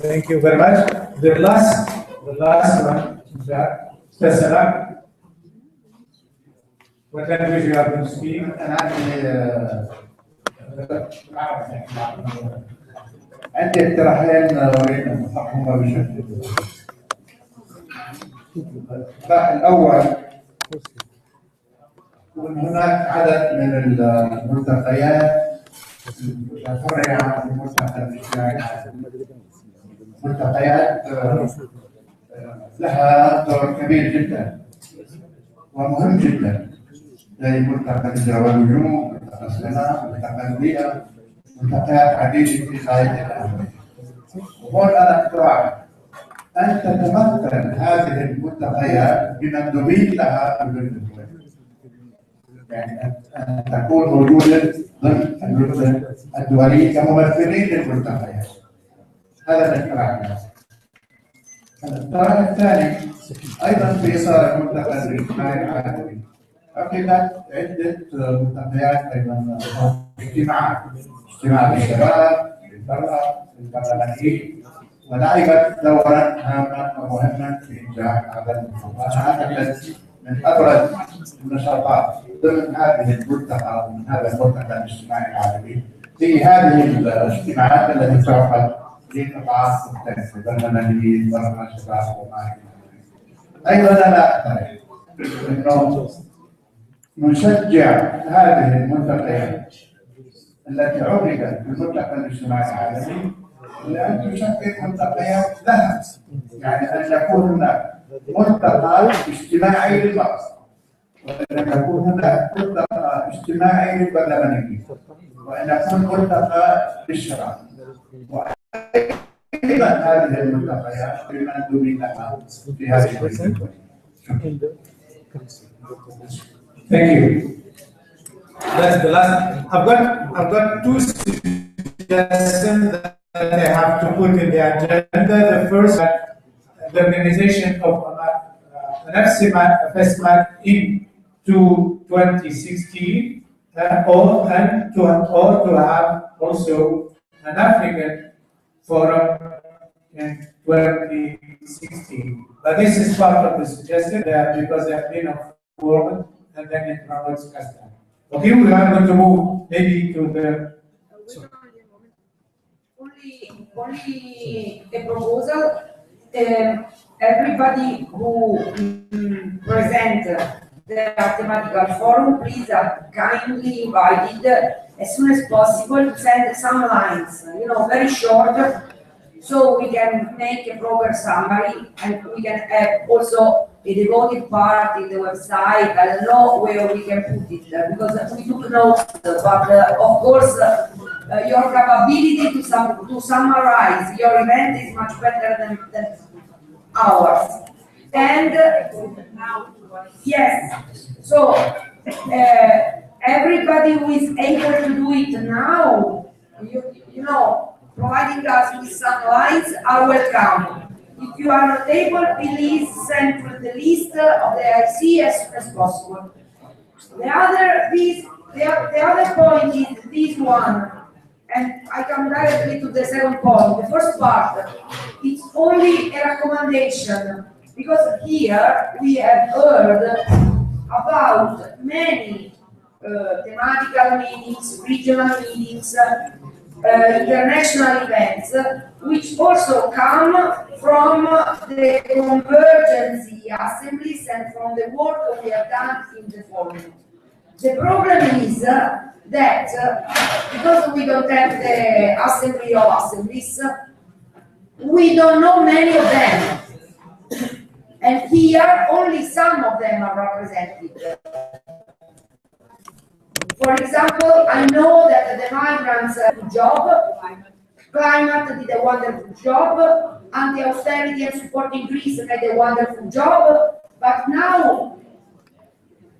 Thank you very much. The last one, Tesla. What language you are going to speak? عندي اقتراحين أريد أن أطرحهما بشكل الأول أن هناك عدد من الملتقيات الفرعية عن الملتقى الاجتماعي ملتقيات لها دور كبير جدا ومهم جدا زي ملتقى الهجرة والنجوم، ملتقى السلام، ملتقى البيئة، ملتقيات عديدة في غاية الأهمية. وهون أنا اقتراح أن تتمثل هذه الملتقيات بمندوبين لها بالبلد، يعني أن تكون موجودة ضمن البلد الدولي كممثلين للملتقيات. هذا الاقتراح. الاقتراح الثاني أيضا في إطار الملتقى الاجتماعي العالمي. عقدت عدة ملتقيات أيضا اجتماع للشباب، للمرأة، للبرلمانيين، ولعبت دورا هاما ومهما في إنجاح هذا الموضوع. أعتقد من أبرز النشاطات ضمن هذه الملتقى ومن هذا الملتقى الاجتماعي العالمي في هذه الاجتماعات التي تعقد لقطاعات مختلفة، برلمانيين، برلمان شباب وما إلى ذلك. أيضا أنا أقترح أنه نشجع هذه الملتقيات التي عقدت في الملتقى الاجتماعي العالمي لأن تشكل ملتقيات لها، يعني أن يكون هناك ملتقى اجتماعي للمرأة، وأن يكون هناك ملتقى اجتماعي للبرلمانيين، وأن يكون ملتقى للشباب، وأيضا هذه الملتقيات بمندوبين لها في هذه الملتقيات. Thank you. That's the last. I've got two suggestions that I have to put in the agenda. The first, the organization of an FSMAT into 2016, or to have also an African forum in 2016. But this is part of the suggestion because they have been forward and then it promotes custom. Okay, we are going to move maybe to the. Only a proposal. Everybody who present the mathematical forum, please are kindly invited as soon as possible to send some lines, very short, so we can make a proper summary and we can have also a devoted part in the website. I don't know where we can put it because we took notes, but of course your capability to summarize your event is much better than ours. And yes, so everybody who is able to do it now, providing us with some lines are welcome. If you are not able, please send to the list of the IC as soon as possible. The other point is this one, and I come directly to the second point. The first part, it's only a recommendation, because here we have heard about many thematical meetings, regional meetings, international events, which also come from the convergence assemblies and from the work we have done in the forum. The problem is that because we don't have the assembly of assemblies, we don't know many of them. And here, only some of them are represented. For example, I know that the migrants job, climate did a wonderful job, anti-austerity and supporting Greece had a wonderful job, but now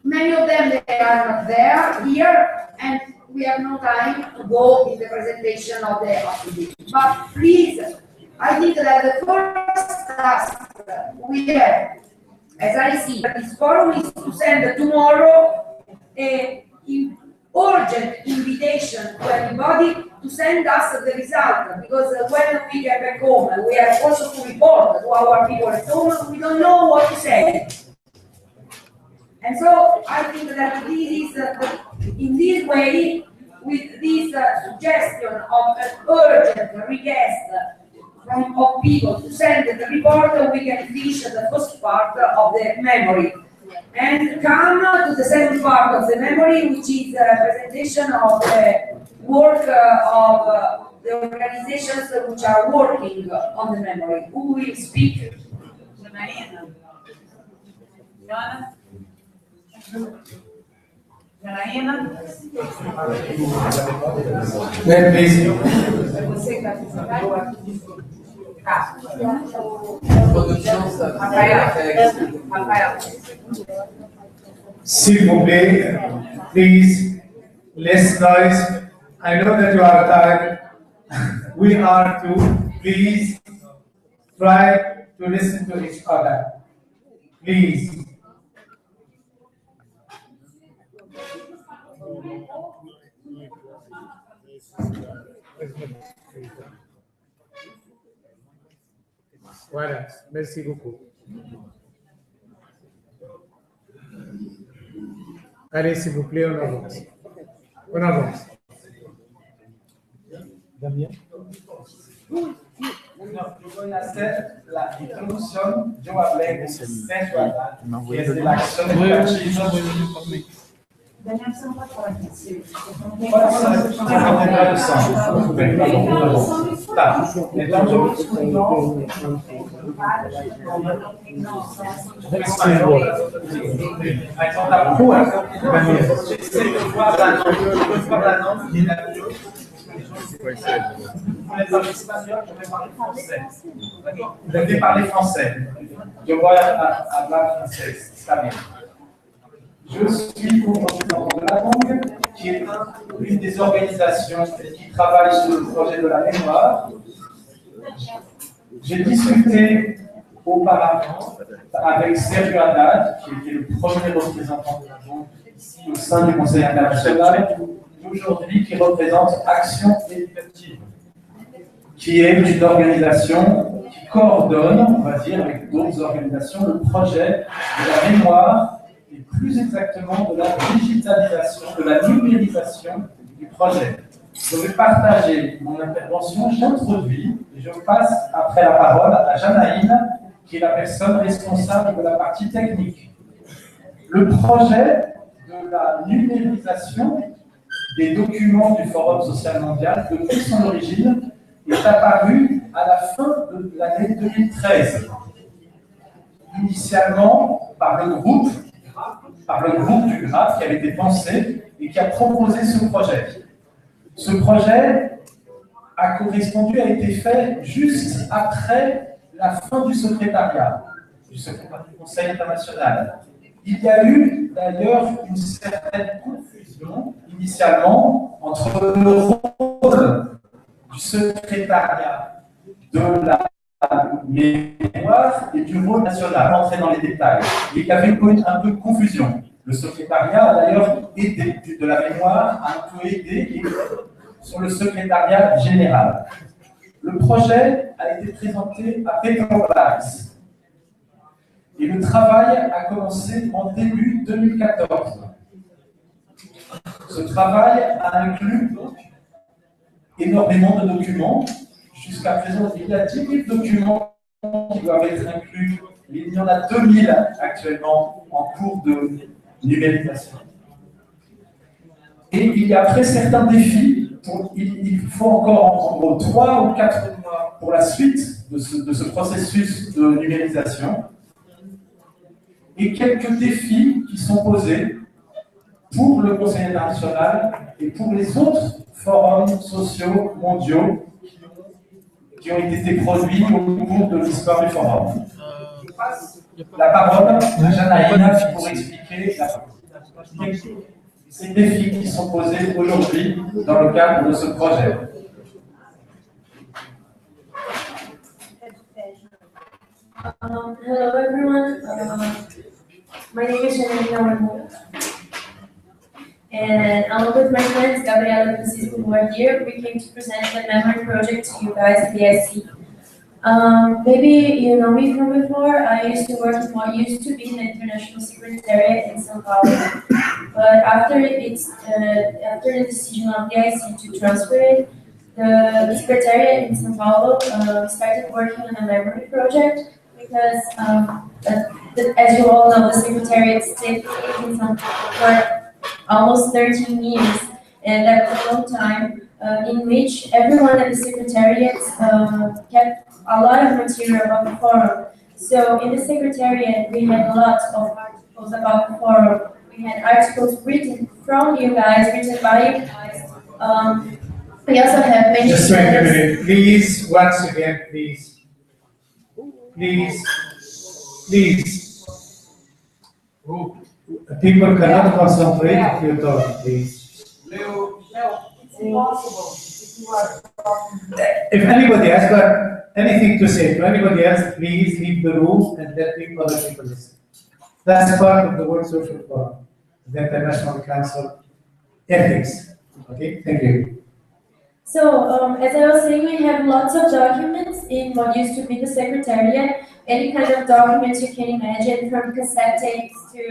many of them they are not there here, and we have no time to go in the presentation of the activity. But please, I think that the first task we have, as I see, this forum is to send tomorrow urgent invitation to everybody to send us the result, because when we get back home, we have also to report to our people at home, we don't know what to say. And so I think that this is, in this way, with this suggestion of an urgent request of people to send the report, we can finish the first part of the memory. And come to the second part of the memory, which is a presentation of the work of the organizations which are working on the memory. Who will speak? Janaína. Please. Você quer apresentar? Rafael. S'il vous plaît, please, less noise. I know that you are tired. We are too. Please try to listen to each other. Please. Voilà, merci beaucoup. Allez, s'il vous plaît, on avance. On avance. Damien? Yo voy a hacer la introducción. Yo hablé de sensualidad, que es de la acción educativa. Tá, então eu vou então tá bom. Je vais parler français. Je vais parler français, está bien. Je suis co-président de la langue, qui est une des organisations qui travaille sur le projet de la mémoire. J'ai discuté auparavant avec Sergio Haddad, qui était le premier représentant de la langue ici au sein du Conseil international, aujourd'hui qui représente Action Éducative, qui est une organisation qui coordonne, on va dire, avec d'autres organisations, le projet de la mémoire et plus exactement de la digitalisation, de la numérisation du projet. Je vais partager mon intervention, j'introduis et je passe après la parole à Janaïne, qui est la personne responsable de la partie technique. Le projet de la numérisation des documents du Forum social mondial, depuis son origine, est apparu à la fin de l'année 2013. Initialement par le groupe du GRAP qui avait été pensé et qui a proposé ce projet. Ce projet a été fait juste après la fin du secrétariat du Conseil international. Il y a eu d'ailleurs une certaine confusion initialement entre le rôle du secrétariat de la mémoire et du rôle national, rentrer dans les détails. Il y avait un peu de confusion. Le secrétariat a d'ailleurs aidé, de la mémoire a un peu aidé sur le secrétariat général. Le projet a été présenté à Petrobras et le travail a commencé en début 2014. Ce travail a inclus donc énormément de documents. Jusqu'à présent, il y a 10 000 documents qui doivent être inclus. Il y en a 2000 actuellement en cours de numérisation. Et il y a après certains défis. Il faut encore en gros 3 ou 4 mois pour la suite de ce processus de numérisation. Et quelques défis qui sont posés pour le Conseil international et pour les autres forums sociaux mondiaux qui ont été produits au cours de l'histoire du forum. Je passe la parole à Janaïna pour expliquer ces défis qui sont posés aujourd'hui dans le cadre de ce projet. Hello everyone, my name is Janaína, And along with my friends, Gabriela and Francisco, who are here, we came to present the memory project to you guys at the IC. Maybe you know me from before. I used to work in what used to be the International Secretariat in São Paulo. But after the decision of the IC to transfer it, the Secretariat in São Paulo started working on a memory project because, as you all know, the Secretariat stayed in São Paulo for almost 13 years, and that was a long time. In which everyone at the Secretariat kept a lot of material about the forum. So in the Secretariat, we had a lot of articles about the forum. We had articles written from you guys, written by you guys. We also have many. Just wait a minute, please. Once again, please. Please. People cannot concentrate if you talk, please. It's impossible. If anybody has got anything to say to anybody else, please leave the room and let other people listen. That's part of the World Social Forum, the International Council Ethics. Okay, thank you. So, as I was saying, we have lots of documents in what used to be the Secretariat. Any kind of documents you can imagine, from cassette tapes to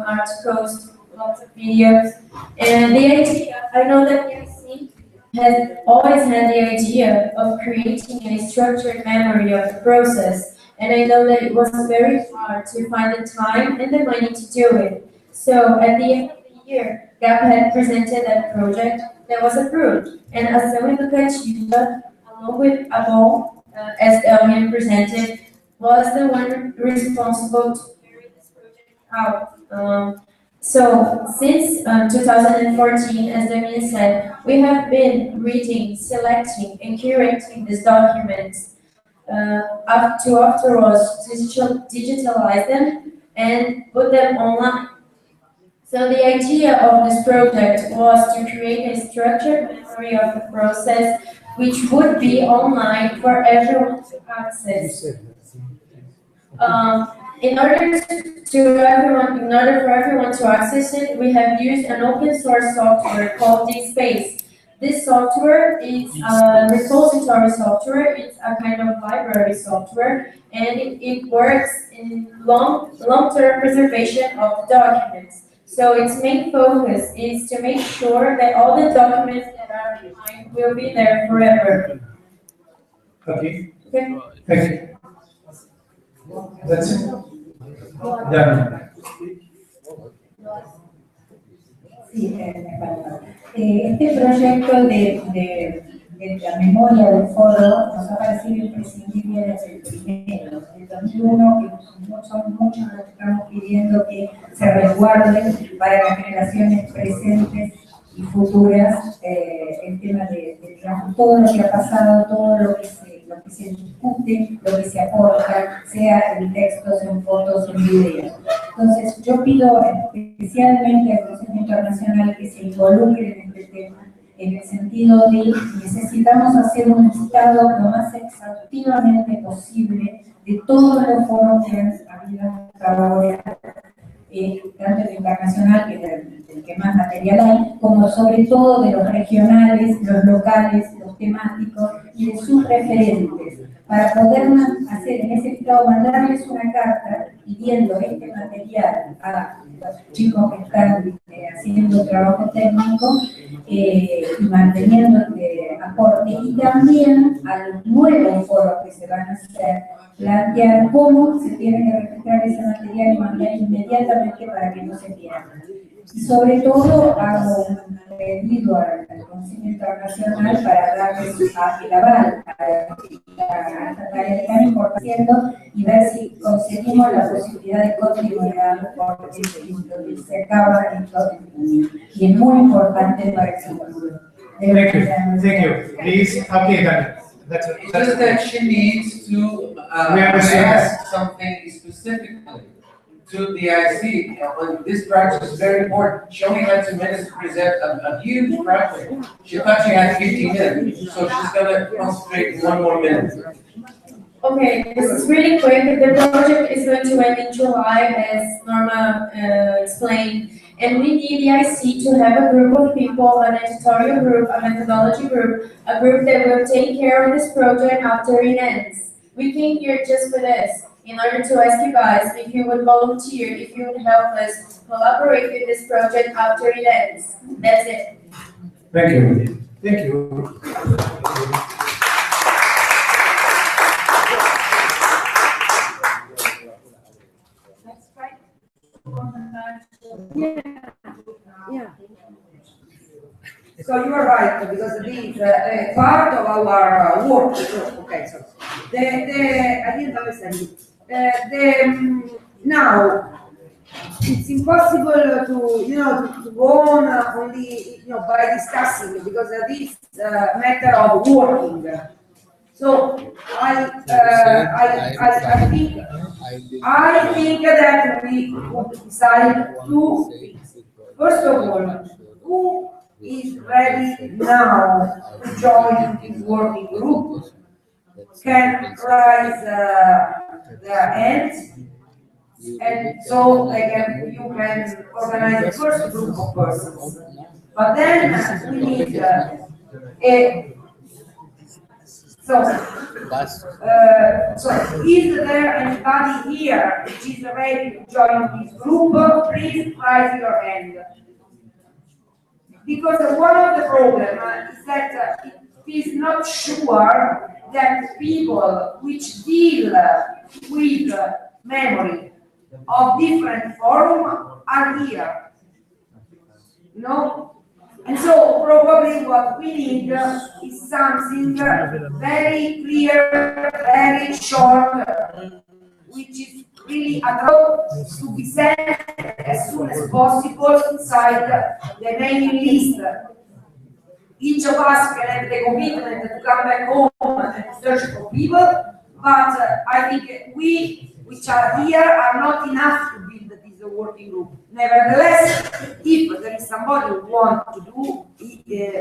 articles, lots of videos. And the idea, I know that PIC has always had the idea of creating a structured memory of the process. And I know that it was very hard to find the time and the money to do it. So at the end of the year, GAP had presented that project that was approved. And Ação Educativa, along with Abol, as Elmian presented, was the one responsible to carry this project out. So since 2014, as Damien said, we have been reading, selecting, and curating these documents afterwards digitalize them and put them online. So the idea of this project was to create a structured memory of the process which would be online for everyone to access. In order for everyone to access it, we have used an open source software called DSpace. This software is a repository software. It's a kind of library software, and it works in long-term preservation of documents. So its main focus is to make sure that all the documents that are behind will be there forever. Okay. Okay. Thank you. That's it. Done. Sí, en español. Este proyecto de la memoria del foro nos ha parecido imprescindible desde el primero, desde el 2001, que son muchos los que estamos pidiendo que se resguarden para las generaciones presentes y futuras el tema de todo lo que ha pasado, todo lo que se discute, lo que se aporta, sea en textos, en fotos, en videos. Entonces, yo pido especialmente al Consejo Internacional que se involucre en este tema, en el sentido de necesitamos hacer un listado lo más exhaustivamente posible de todos los foros que han habido hasta ahora, tanto el internacional, que es el que más material hay, como sobre todo de los regionales, los locales, los temáticos y de sus referentes, para poder hacer en ese estado, mandarles una carta pidiendo este material a los chicos que están haciendo trabajo técnico y manteniendo este aporte, y también a los nuevos foros que se van a hacer, plantear cómo se tiene que registrar ese material y mandar inmediatamente para que no se pierda. Y sobre todo hago un pedido al Consejo Internacional para darles el aval a esta tarea tan importante y ver si conseguimos la posibilidad de continuidad, porque se acaba en todo el mundo y es muy importante para el futuro. Thank you. Please, okay, done. That's it. It's just that she needs to We understand. ask something specifically to the IC. This project is very important. She only had 2 minutes to present a huge project. She thought she had 15 minutes, so she's going to concentrate 1 more minute. Okay, this is really quick. The project is going to end in July, as Norma explained. And we need the IC to have a group of people, an editorial group, a methodology group, a group that will take care of this project after it ends. We came here just for this, in order to ask you guys if you would volunteer, if you would help us collaborate with this project after it ends. That's it. Thank you. Thank you. Yeah. So you are right, because this is part of our work. Okay, so I didn't understand you. Now it's impossible to go on only by discussing, because this matter of working. So I think that we would decide to, first of all, who is ready now to join this working group can raise their hands, and so you can organize the first group of persons. But then we need so is there anybody here which is ready to join this group? Please raise your hand. Because one of the problems is that it is not sure that people which deal with memory of different forums are here. And so probably what we need is something very clear, very short, which is really allowed to be sent as soon as possible inside the mailing list. Each of us can have the commitment to come back home and search for people, but I think we, which are here, are not enough to build this working group. Nevertheless, if there is somebody who wants to do,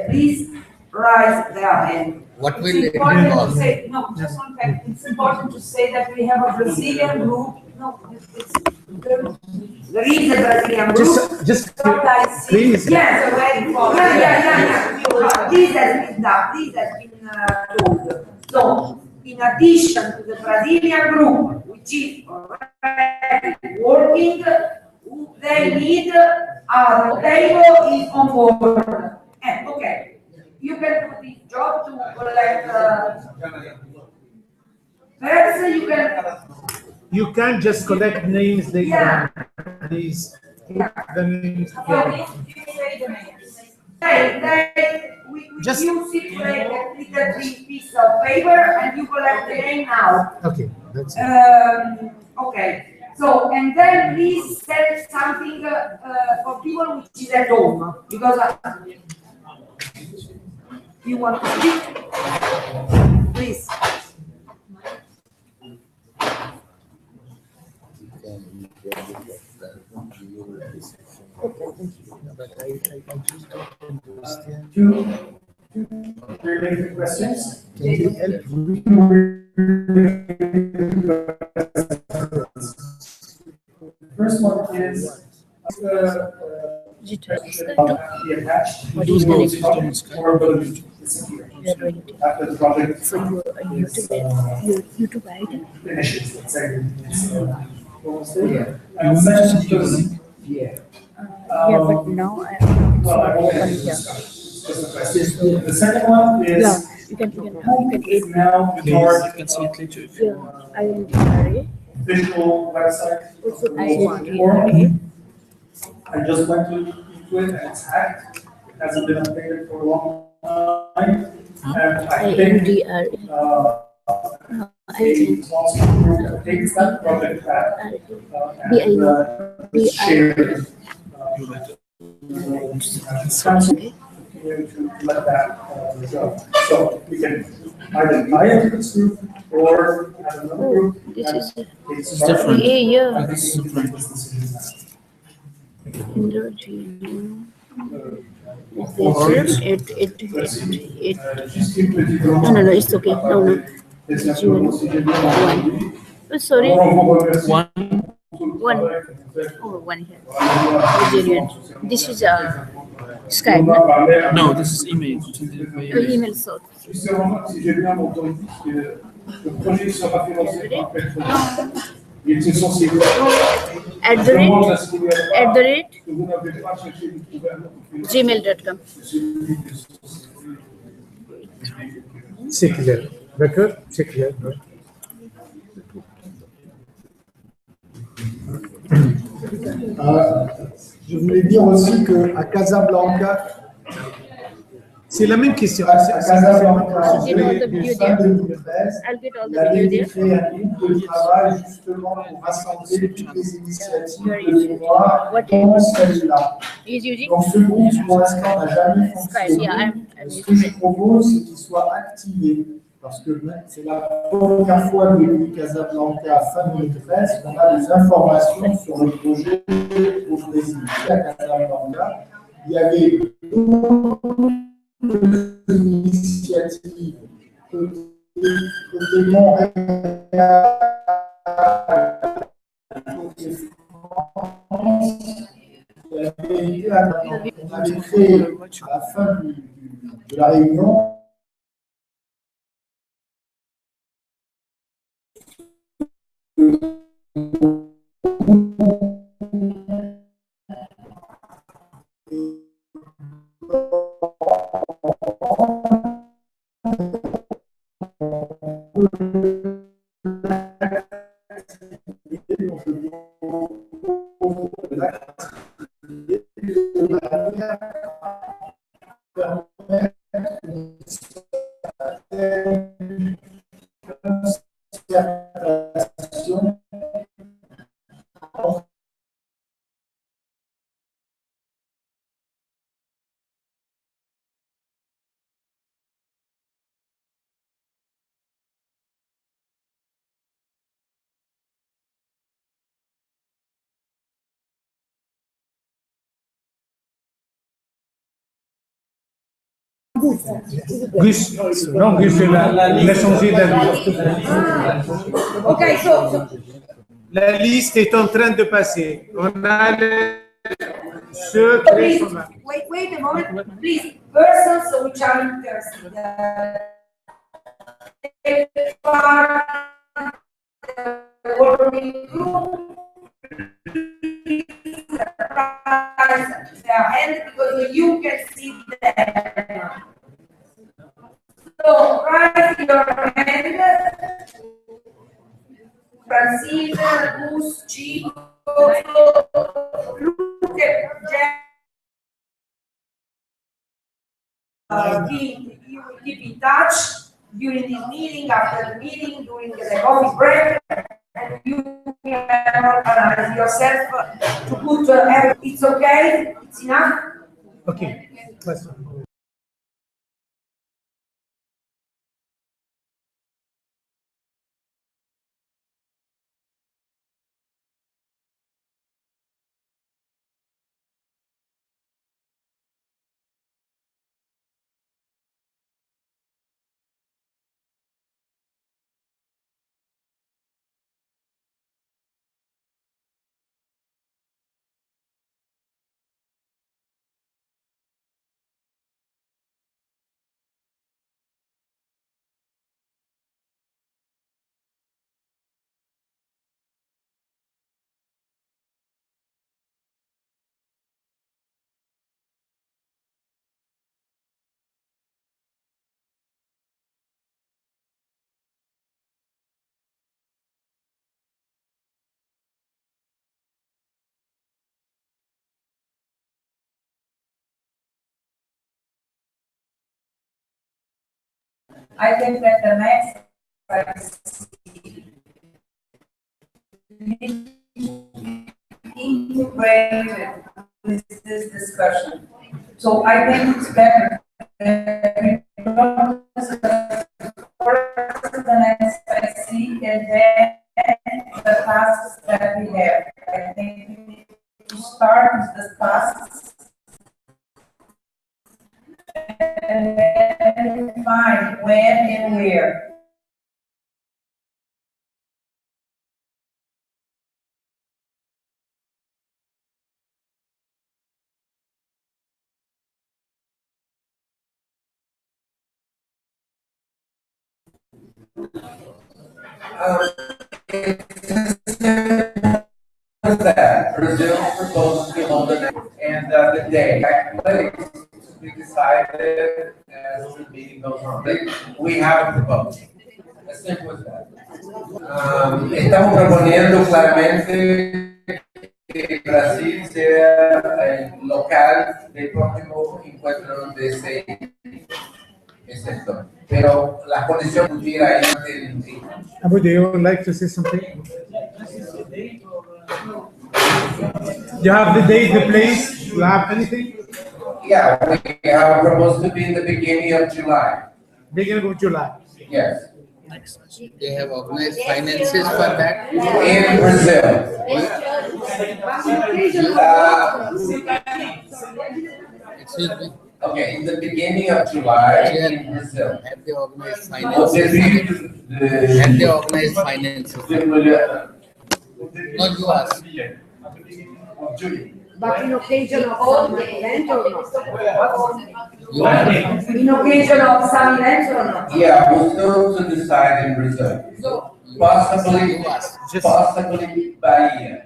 please raise their hand. What will it's important to say, no, just one thing. It's important to say that we have a Brazilian group. No, there is a Brazilian group. Just please. Yes, yeah. This has been done. This has been told. So, in addition to the Brazilian group, which is already working, they need a table is on board. And okay, you can do this job to collect. Perhaps you can. You can't just collect names. They Yeah. These the names. We Just- use it like a little piece of paper, and you collect the name now. Okay, that's it. Okay. So, and then please set something for people which is at home, because you want to speak, please. But I just don't understand. Two related questions. Can you help me? First one is be attached or will it disappear after the project YouTube ID. finishes, let's say. And second, because, Yeah, but now I am well, I won't open answer here. just a question. The second one Yeah, is you can is now in charge yeah, I will do visual website. I want Forum. I just went into it and it's hacked. It hasn't been updated for a long time. And I think the responsible group takes that project back and it's shared. To let that go. So we can either buy into this group or have another group. This is It's different. yeah. This is different. No, it's okay. No. Oh, sorry. One. Oh, one here. Nigerian. This is Skype. No? No, this is email. Email so. Justement, si j'ai bien entendu, le projet sera financé par Petronas. Il était censé At the rate que vous n'avez pas cherché de trouver un autre gmail.com. C'est clair. D'accord? C'est clair. Ouais. Je voulais dire aussi qu'à Casablanca, C'est la même question. à Casablanca, Get all the en video fin there. 2013, I'll get all il the avait video été there. créé un groupe de travail justement pour rassembler toutes les initiatives de mémoire, dont celle-là. Is using Donc ce groupe, pour l'instant, n'a jamais Skype. fonctionné. Yeah, I'm Ce que je propose, c'est qu'il soit activé. Parce que c'est la première fois depuis Casablanca fin 2013 qu'on a des informations sur le projet au Brésil. À Casablanca, il y avait beaucoup d'initiatives côté Montréal, côté France, qui avaient été on avait créé à la fin de la réunion Gus, non, Gus, il a changé d'avis. Ok, so La liste est en train de passer. On a ceux please, qui wait a moment, please. Persons which are interested, working group, raise their hand because you can see them. So raise your hand. Francine, Gus, Chico, look at you will keep in touch during this meeting, after the meeting, during the coffee break, and you can organize yourself to put it's okay, it's enough. OK. I think that the next integrated with this discussion. So I think it's better that we don't discuss first the next IC and then the tasks that we have. I think we need to start with the tasks and then define when and where. That Brazil proposed to hold it, and the day place to be decided as the meeting goes on. We have a proposal. As simple as that. Estamos proponiendo claramente que Brasil sea el local del próximo encuentro de ese sector. Pero la condición pudiera ir Abu, do you like to say something? You have the date, the place, you have anything? Yeah, we have proposed to be in the beginning of July. Beginning of July. Yes. They have organized finances for that. In Brazil. Excuse me. Okay, in the beginning of July in Brazil. Have they organized finances? Have they organized finances? No, you ask. But in occasion of some event or not? In occasion of some event or not? Yeah, we're still to decide in Brazil. Possibly Bahia.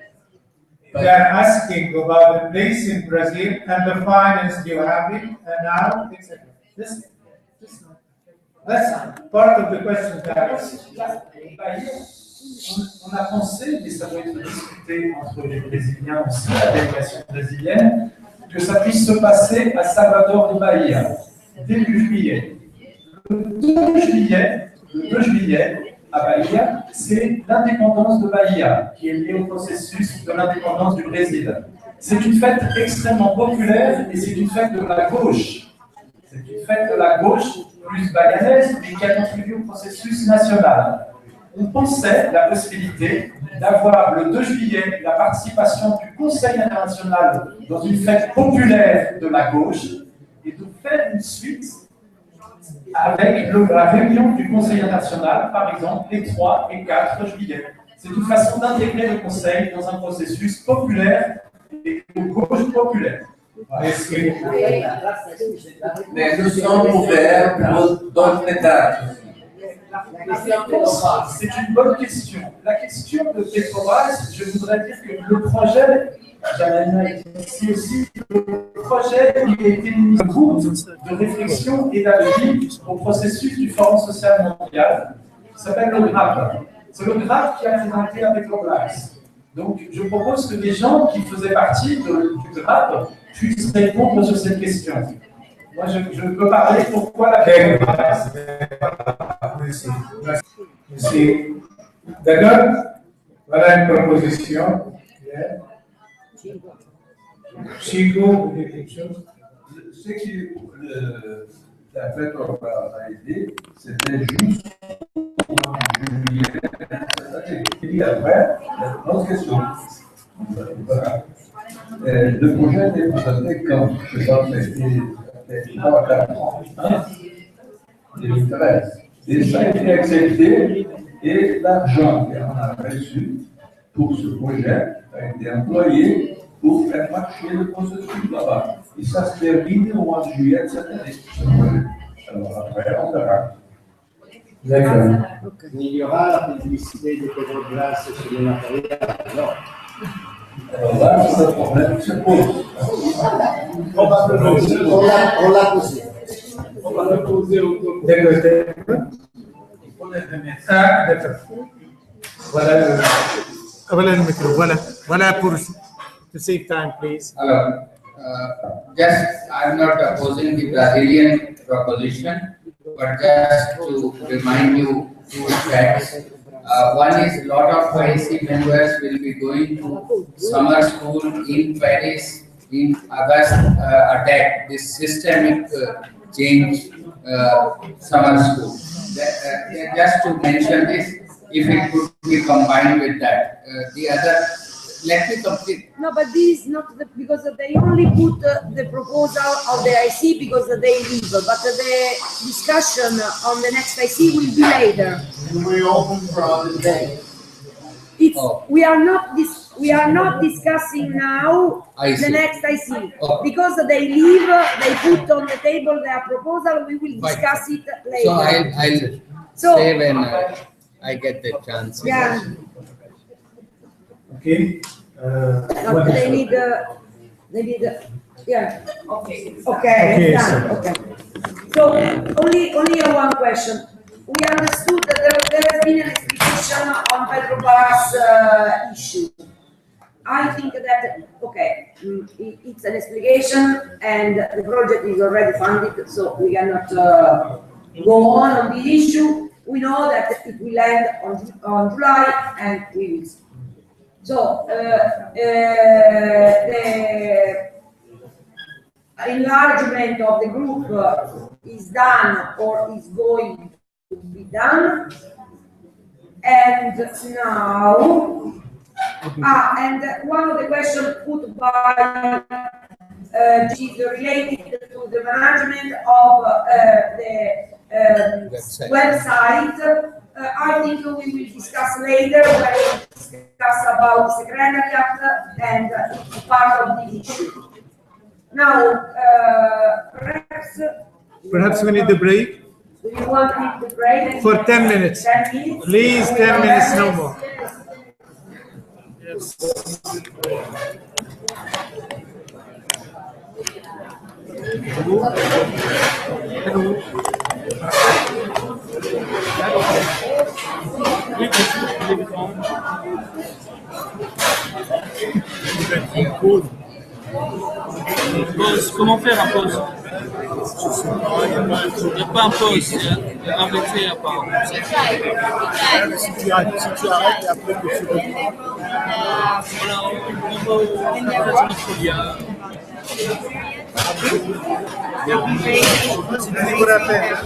They are asking about the place in Brazil and the finance you have it, and now, etc. That's part of the question that On a pensé, et ça doit être discuté entre les Brésiliens aussi, la délégation brésilienne, que ça puisse se passer à Salvador de Bahia, début juillet. Le 2 juillet, à Bahia, c'est l'indépendance de Bahia, qui est liée au processus de l'indépendance du Brésil. C'est une fête extrêmement populaire et c'est une fête de la gauche. C'est une fête de la gauche plus bayanaise, mais qui a contribué au processus national. On pensait la possibilité d'avoir le 2 juillet la participation du Conseil international dans une fête populaire de la gauche et de faire une suite avec la réunion du Conseil international, par exemple, les 3 et 4 juillet. C'est une façon d'intégrer le Conseil dans un processus populaire et de gauche populaire. Mais nous sommes ouverts pour d'autres dates. C'est une bonne question. La question de Petrobras, je voudrais dire que le projet, j'avais ici aussi, le projet il a été mis en cours de réflexion et d'appui au processus du Forum social mondial, qui s'appelle le GRAP. C'est le GRAP qui a présenté avec Petrobras. Donc, je propose que les gens qui faisaient partie du GRAP puissent répondre sur cette question. Moi, je peux parler pourquoi la Petrobras. Merci. D'accord? Voilà une proposition. Chico, vous dites quelque chose? Ce qui la Petrobras a aidé, c'était juste juillet. Après, notre question. Voilà. Le projet était présenté comme, je pense, c'était 3 à 4 ans. 2013. Et ça a été accepté et l'argent qu'on a reçu pour ce projet a été employé pour faire marcher le processus là-bas. Et ça se termine au mois de juillet de cette année, ce projet. Alors après, on verra. D'accord. Il y aura la publicité de Petrobras sur le matériel, alors. Alors là, ce problème se pose. Probablement, on l'a posé. On va le poser au d'accord. Ah, d'accord. Voilà le micro, voilà pour to save time, please. Alors, just I'm not opposing the Brazilian proposition, but just to remind you two facts. One is a lot of IC members will be going to summer school in Paris in August, attack this systemic change summer school. Just to mention this, if it could be combined with that. The other, let me complete. No, but this is not because they only put the proposal of the IC because they leave, but the discussion on the next IC will be later. We open for other day. We are not discussing now the next IC because they leave. They put on the table their proposal. We will discuss it later. So So, say when I get the chance. yeah. Okay. No, they need, yeah. Okay. Okay, Okay, done, so- okay. So, only one question. We understood that there has been an explication on Petrobras issue. I think that, okay, it's an explanation and the project is already funded, so we cannot go on this issue. We know that it will end on July and we will see. So, the enlargement of the group is done or is going to be done. And now, and one of the questions put by which is related to the management of the website. I think we will discuss later when we discuss about secretariat and part of the issue. Now, Perhaps we need a break do you want me to break? for 10 minutes. 10 minutes? Please, 10 minutes, no more. Yes. Pause, comment faire un pause? Il n'y a pas un pause, il y a arrêté apparemment. Si tu arrêtes et après que tu reprends. Voilà, on va notre lien. Si tu veux la faire.